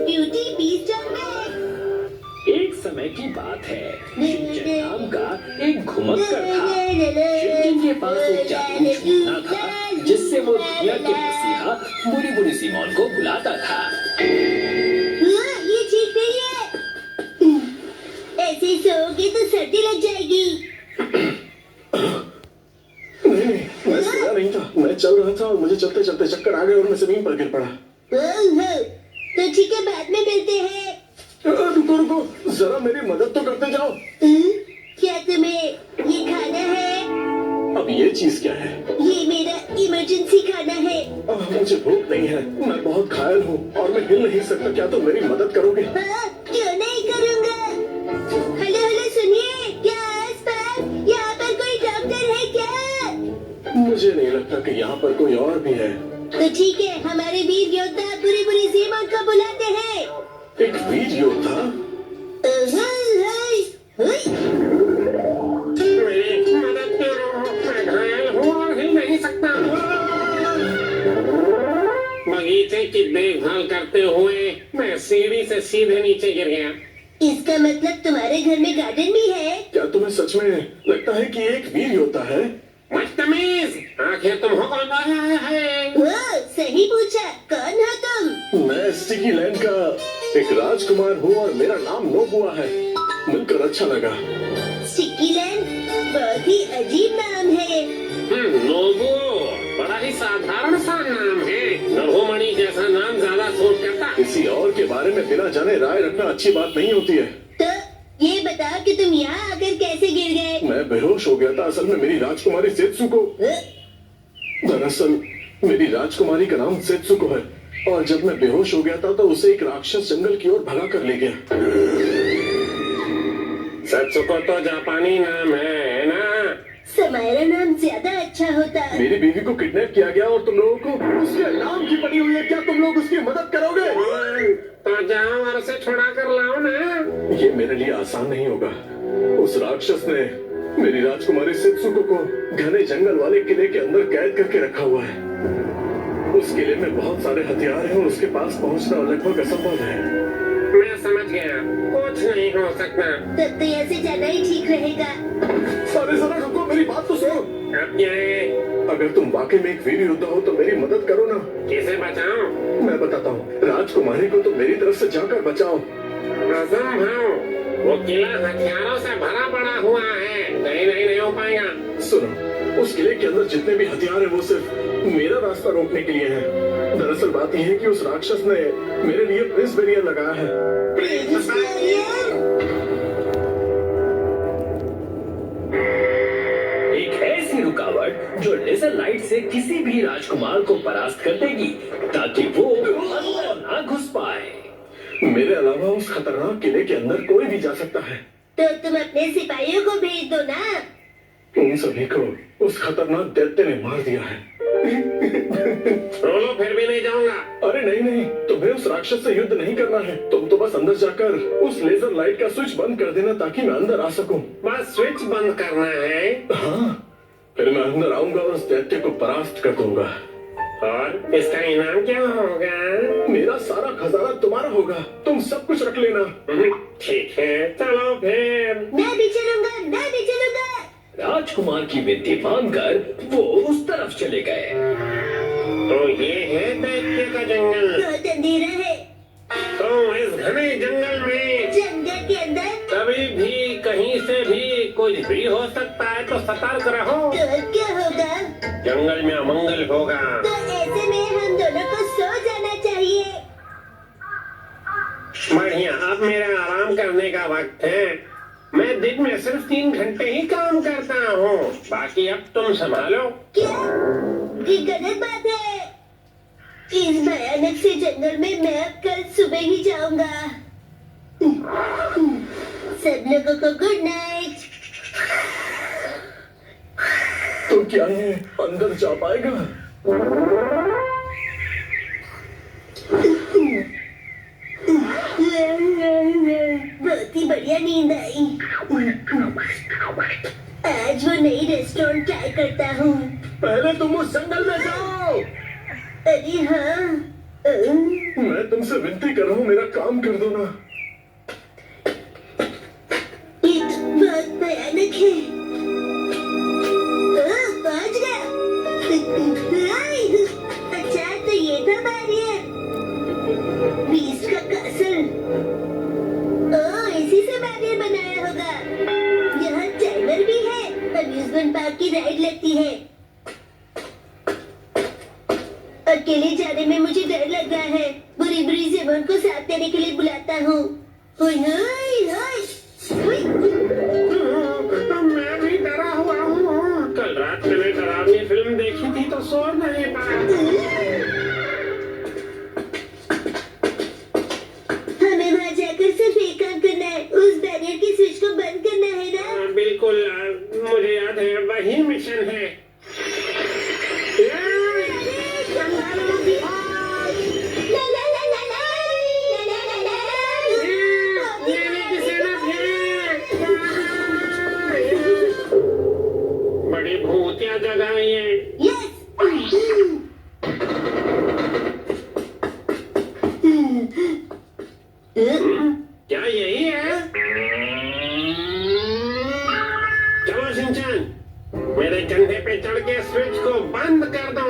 Beauty beast of bag. एक समय की बात है, शिवचन नाम का एक घुमक्कड़ था। शिवचन के पास एक जादुई छूना था जिससे वो दुनिया के मसीहा बुरी बुरी सीमोन को बुलाता था। ये ठीक नहीं है, ऐसे सोओगे तो सर्दी लग जाएगी। नहीं, मैं सोया नहीं था, मैं चल रहा था और मुझे चलते चलते चक्कर आ गए और मैं जमीन पर गिर पड़ा। तो ठीक है, बाद में मिलते हैं। रुको रुको, जरा मेरी मदद तो करते जाओ। क्या तुम्हें ये खाना है? अब ये चीज क्या है? ये मेरा इमरजेंसी खाना है। मुझे भूख नहीं है, मैं बहुत घायल हूँ और मैं हिल नहीं सकता। क्या तुम मेरी मदद करोगे? क्यों नहीं करूँगा। हेलो हेलो, सुनिए, क्या आस-पास यहाँ पर कोई डॉक्टर है क्या? मुझे नहीं लगता कि यहाँ पर कोई और भी है। तो ठीक है, हमारे वीर योद्धा बुरी बुरी सीमोन को बुलाते हैं। एक वीर योद्धा? मेरी मदद करो, मैं घायल हूँ और हिल नहीं सकता। बगीचे की देखभाल करते हुए मैं सीढ़ी से सीधे नीचे गिर गया। इसका मतलब तुम्हारे घर में गार्डन भी है? क्या तुम्हें सच में लगता है कि एक वीर योद्धा है? बदतमीज, आखिर तुम हो कौन? है वो सही पूछा, कौन हो तुम? मैं स्टिकी लैंड का एक राजकुमार हूँ और मेरा नाम नोबुआ है। मिलकर अच्छा लगा। स्टिकी लैंड, बहुत ही अजीब नाम है। नोबू, बड़ा ही साधारण सा नाम है। नभोमणि जैसा नाम ज्यादा सूट करता। किसी और के बारे में बिना जाने राय रखना अच्छी बात नहीं होती है। तो ये बताओ कि तुम यहाँ आकर कैसे गिर गए? मैं बेहोश हो गया था। असल में मेरी राजकुमारी सेत्सुको, दरअसल मेरी राजकुमारी का नाम सेत्सुको है और जब मैं बेहोश हो गया था तो उसे एक राक्षस जंगल की ओर भगा कर ले गया। सेत्सुको तो जापानी नाम है ना? समायरा नाम ज्यादा अच्छा होता। मेरी बीवी को किडनैप किया गया और तुम लोगों को उसके नाम की पड़ी हुई है। क्या तुम लोग उसकी मदद करोगे? तो जाओ और उसे छुड़ा कर लाओ ना। ये मेरे लिए आसान नहीं होगा। उस राक्षस ने मेरी राजकुमारी सेत्सुको को घने जंगल वाले किले के अंदर कैद करके रखा हुआ है। उस किले में बहुत सारे हथियार हैं और उसके पास पहुंचना लगभग असंभव है। मैं समझ गया, कुछ नहीं हो सकता। तब तो ऐसे जाना ही ठीक रहेगा। अरे जरा रुको, मेरी बात तो सुनो। अब क्या है? अगर तुम वाकई में एक वीर योद्धा हो तो मेरी मदद करो ना। किसे बचाओ? मैं बताता हूँ, राजकुमारी को तो मेरी तरफ से जाकर बचाओ। असंभव, वो किला हथियारों से भरा पड़ा हुआ है। नहीं हो पाएगा। सुनो, उस किले के अंदर जितने भी हथियार हैं वो सिर्फ मेरा रास्ता रोकने के लिए है। दरअसल बात यह है कि उस राक्षस ने मेरे लिए प्रिंस बैरियर लगाया है। एक ऐसी रुकावट जो लेजर लाइट से किसी भी राजकुमार को परास्त कर देगी ताकि वो अंदर ना घुस पाए। मेरे अलावा उस खतरनाक किले के अंदर कोई भी जा सकता है। तो तुम अपने सिपाहियों को भेज दो ना। उन सभी को उस खतरनाक दैत्य ने मार दिया है। रोलो, फिर भी नहीं जाऊंगा। अरे नहीं, तुम्हें उस राक्षस से युद्ध नहीं करना है। तुम तो बस अंदर जाकर उस लेजर लाइट का स्विच बंद कर देना ताकि मैं अंदर आ सकूं। बस स्विच बंद करना है? हाँ, फिर मैं अंदर आऊंगा और उस दैत्य को परास्त कर दूंगा। और इसका इनाम क्या होगा? मेरा सारा खजाना तुम्हारा होगा, तुम सब कुछ रख लेना। ठीक है, चलो फिर। मैं भी चलूंगा। राजकुमार की विनती मानकर वो उस तरफ चले गए। तो ये है दैत्य का जंगल। बहुत अंधेरा है। तो इस घने जंगल में जंगल के अंदर कभी भी कहीं से भी कुछ भी हो सकता है, तो सतर्क रहो। तो क्या होगा? जंगल में अमंगल होगा। तो ऐसे में हम दोनों को सो जाना चाहिए। बढ़िया, अब मेरा आराम करने का वक्त है। मैं दिन में सिर्फ 3 घंटे ही काम करता हूँ, बाकी अब तुम संभालो। क्या? ये गलत बात है। इस भयानक से जंगल में मैं अब कल सुबह ही जाऊंगा। सब लोगों को गुड नाइट। तो क्या है, अंदर जा पाएगा? बहुत ही बढ़िया नींद आई। आज वो नई रेस्टोरेंट ट्राई करता हूँ। पहले तुम उस जंगल में जाओ। अरे हाँ, मैं तुमसे विनती कर रहा हूँ, मेरा काम कर दो ना। ये तो बहुत भयानक है। पहुंच गया। अच्छा तो ये था बैरियर। बीस्ट का कासल। इसी से बैरियर बनाया होगा। यहाँ टाइमर भी है। अम्यूजमेंट पार्क की राइड लगती है। अकेले जाने में मुझे डर लग रहा है। बुरी बुरी ज़बान को साथ देने के लिए बुलाता हूँ। ओए हाय हाय। मैं भी डरा हुआ हूँ। कल रात मैंने डरावनी फिल्म देखी थी तो सो नहीं पाया। हमें वहाँ जाकर सिर्फ एक काम करना है। उस बैरियर की स्विच को बंद करना है ना? बिल्कुल, मुझे याद है, वही मिशन है। ला ला ला ला ला, ला ला ला ला। मेरे किसी ने बड़ी भूतिया जगह है ये। यस। क्या यही है? चलो शिनचैन, मेरे कंधे पे चढ़ के स्विच को बंद कर दो।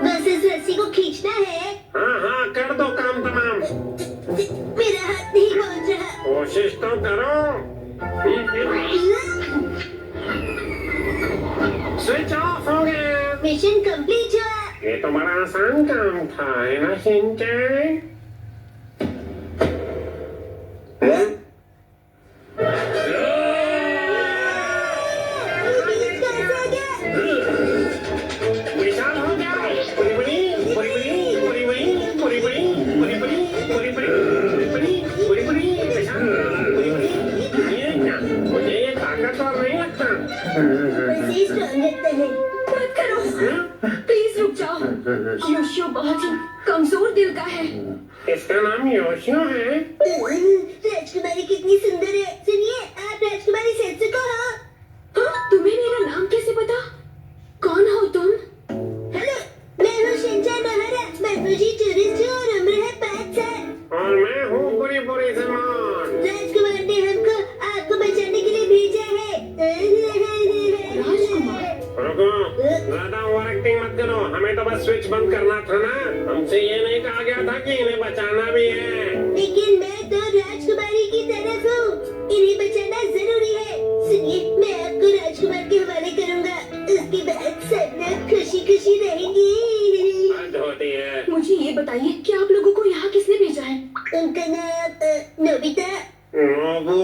बस इस रस्सी को खींचना है। हाँ हाँ, कर दो काम तमाम। मेरा हाथ नहीं पहुंच रहा। कोशिश तो करो। स्विच ऑफ हो गया। मिशन कंप्लीट हुआ। ये तो बड़ा आसान काम था, है ना शिनचैन? विशाल हो गया। बड़ी बड़ी बड़ी बड़ी बड़ी बड़ी बड़ी बड़ी बड़ी बड़ी बड़ी बड़ी बड़ी बड़ी बड़ी विशाल बड़ी बड़ी। ये क्या? मुझे ये ताकतवर नहीं लगता। बस ये स्ट्रॉन्ग लगता है। मत करो, प्लीज रुक जाओ। योशियो बहुत ही कमजोर दिल का है। इसका नाम योशियो है। राजकुमारी कितनी सुंदर है। सुनिए, आप राजकुमारी सेत्सुको हो? हाँ, तुम्हें मेरा नाम कैसे पता? कौन हो तुम? हेलो, मैं हूँ शिनचैन नोहारा। मैफूजी टूरिस्ट हूँ और उम्र है 5 साल। और मैं हूँ बुरी बुरी जमान। राजकुमार ने हमको आपको बचाने के लिए भेजा है। राजकुमार? रुको, ज्यादा ओवर एक्टिंग मत करो। हमें तो बस स्विच बंद करना था ना। हमसे ये नहीं कहा गया था कि इन्हें बचाना भी है। लेकिन मैं तो राजकुमारी की तरफ हूँ। इन्हें बचाना जरूरी है। सुनिए, मैं आपको राजकुमार के हवाले करूँगा। उसके बाद सब लोग खुशी खुशी रहेंगे। हद होती है। मुझे ये बताइए कि आप लोगों को यहाँ किसने भेजा है? उनका नाम नोबिता। नोबू।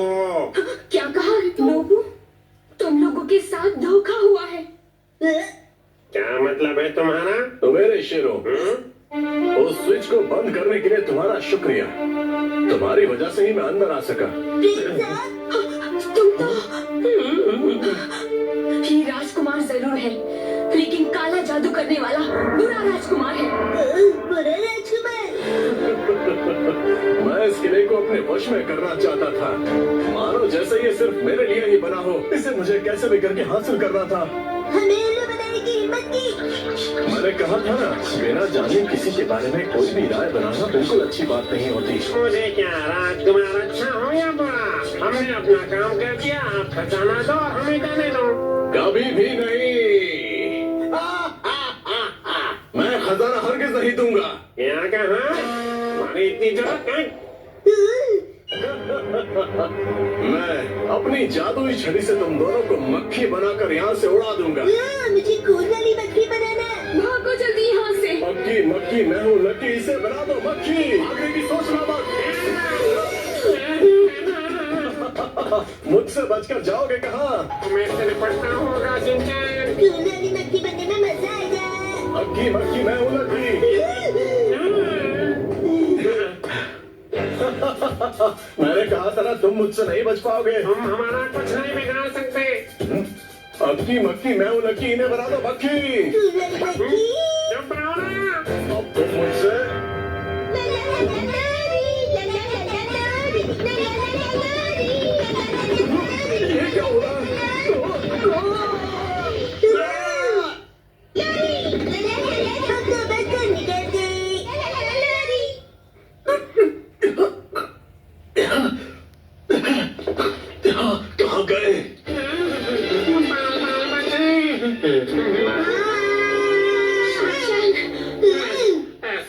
क्या कहा नोबू? तुम लोगों के साथ धोखा हुआ है। क्या मतलब है तुम्हारा? तो मेरे शेरों, उस स्विच को बंद करने के लिए तुम्हारा शुक्रिया। तुम्हारी वजह से ही मैं अंदर आ सका। प्रिंस साहब, तुम तो ये राजकुमार जरूर है, लेकिन काला जादू करने वाला बुरा राजकुमार है। बुरा राजकुमार। मैं इस किले को अपने वश में करना चाहता था। मानो जैसे ये सिर्फ मेरे लिए ही बना हो। इसे मुझे कैसे भी करके हासिल करना था। हमें उल्लू बनाने की हिम्मत की। मैंने कहा था ना, बिना जाने किसी के बारे में कोई भी राय बनाना बिल्कुल अच्छी बात नहीं होती। मुझे क्या, राजकुमार अच्छा हो या बुरा? हमने अपना काम कर दिया। आप खजाना दो और हमें जाने दो। कभी भी नहीं। मैं खजाना हरगिज नहीं दूंगा। क्या कहा? हमारी इतनी जरूरत है? मैं अपनी जादुई छड़ी से तुम दोनों को मक्खी बनाकर यहाँ से उड़ा दूंगा। मुझे खून वाली मक्खी बनाना। भागो जल्दी यहाँ से। मक्खी मक्खी मैं हूँ लकी, इसे बना दो मक्खी। आगे की सोचना मत। मुझसे बचकर जाओगे कहाँ? तुम्हें इससे निपटना होगा शिनचैन। खून वाली मक्खी बनने में मजा आएगा। मक्खी मक्खी मैं हूँ लकी। मैंने कहा था ना, तुम मुझसे नहीं बच पाओगे। तुम हमारा कुछ नहीं बिगाड़ सकते। अक्की मक्की मैं हूँ लकी, इन्हें बना दो मक्खी। खून वाली मक्खी। चुप रहो ना। अब तुम मुझसे ये क्या हो रहा है? ऐसे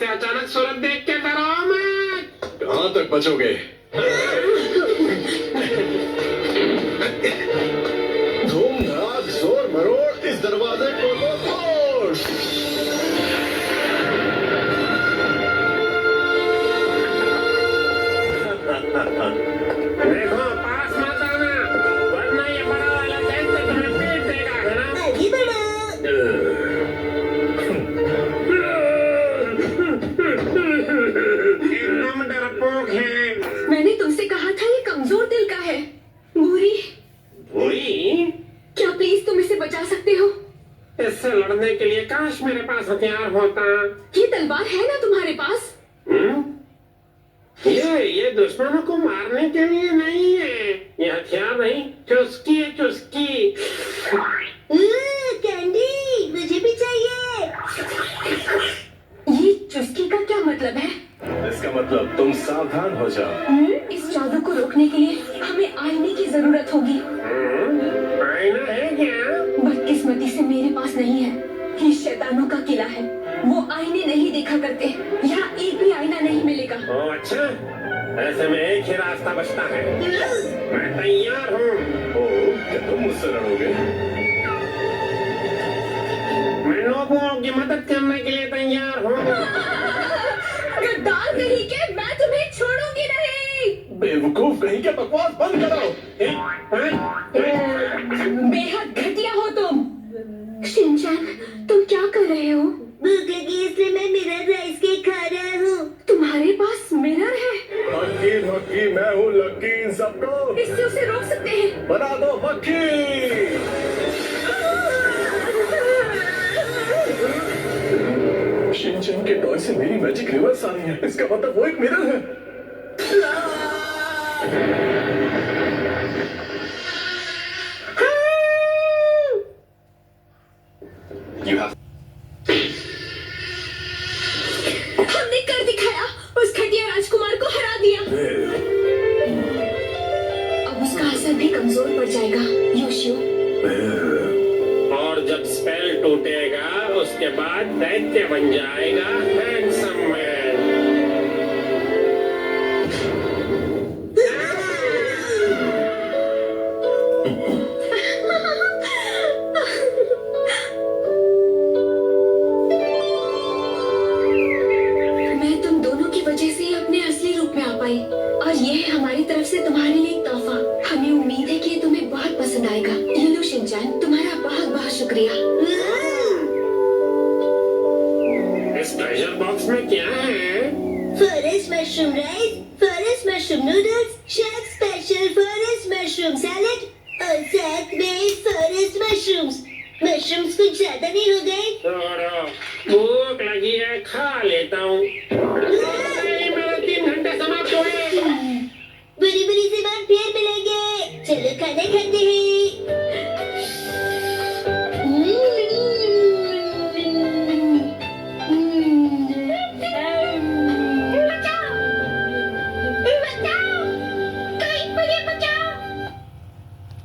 अचानक सूरत देख के डराओ मत। कहाँ तक बचोगे? धूम धाक जोर मरोड़ इस दरवाजे को तो तोड़। देखो पास मत आना, वरना ये बड़ा वाला दैत्य तुम्हें पीट देगा, है ना? आगे बढ़ो। एकदम डरपोक है। मैंने तुमसे कहा था ये कमजोर दिल का है। भूरी, भूरी, क्या प्लीज तुम इसे बचा सकते हो? इससे लड़ने के लिए काश मेरे पास हथियार होता। ये तलवार है ना तुम्हारे पास? ये दुश्मनों को मारने के लिए नहीं है। ये हथियार नहीं, चुस्की है, चुस्की। कैंडी, मुझे भी चाहिए। ये चुस्की का क्या मतलब है? इसका मतलब तुम सावधान हो जाओ। इस जादू को रोकने के लिए हमें आईने की जरूरत होगी। आईना है क्या? बदकिस्मती से मेरे पास नहीं है। ये शैतानों का किला है, वो आईने नहीं देखा करते। यहाँ एक भी आईना नहीं मिलेगा। ओ अच्छा, ऐसे में एक ही रास्ता बचता है। मैं तैयार हूँ। ओ, क्या तुम मुझसे लड़ोगे? मैं लोगों की मदद करने के लिए तैयार हूँ। गद्दार कहीं के, मैं तुम्हें छोड़ूंगी नहीं। बेवकूफ कहीं के, बकवास बंद करो। बेहद घटिया हो तुम। शिनचैन, तुम क्या कर रहे हो? भूख लगी इसलिए मैं मिरर राइस केक खा रहा हूँ। तुम्हारे पास मिरर है? मक्खी मैं हूँ लक्की इन सबको। इससे उसे रोक सकते हैं। बना दो मक्खी। शिनचैन के टॉय से मेरी मैजिक रिवर्स आ रही है। इसका मतलब वो एक मिरर है। You have हमने कर दिखाया, उस घटिया राजकुमार को हरा दिया। अब उसका असर भी कमजोर पड़ जाएगा। योशियो, और जब स्पेल टूटेगा, उसके बाद दैत्य बन जाएगा हैंडसम मैन। मैं तुम दोनों की वजह से ही अपने असली रूप में आ पाई, और ये है हमारी तरफ से तुम्हारे लिए एक तोहफा। हमें उम्मीद है कि ये तुम्हें बहुत पसंद आएगा। ये लो शिनचैन, तुम्हारा बहुत बहुत शुक्रिया। इस ट्रेजर बॉक्स में क्या है? Forest mushroom rice, forest mushroom noodles, chef special forest mushroom salad और साथ में फॉरेस्ट मशरूम्स। मशरूम्स कुछ ज्यादा नहीं हो गए? छोड़ो, भूख लगी है, खा लेता हूँ। मेरे 3 घंटे समाप्त हुए। बुरी बुरी से बात फिर मिलेंगे। चलो खाना खाते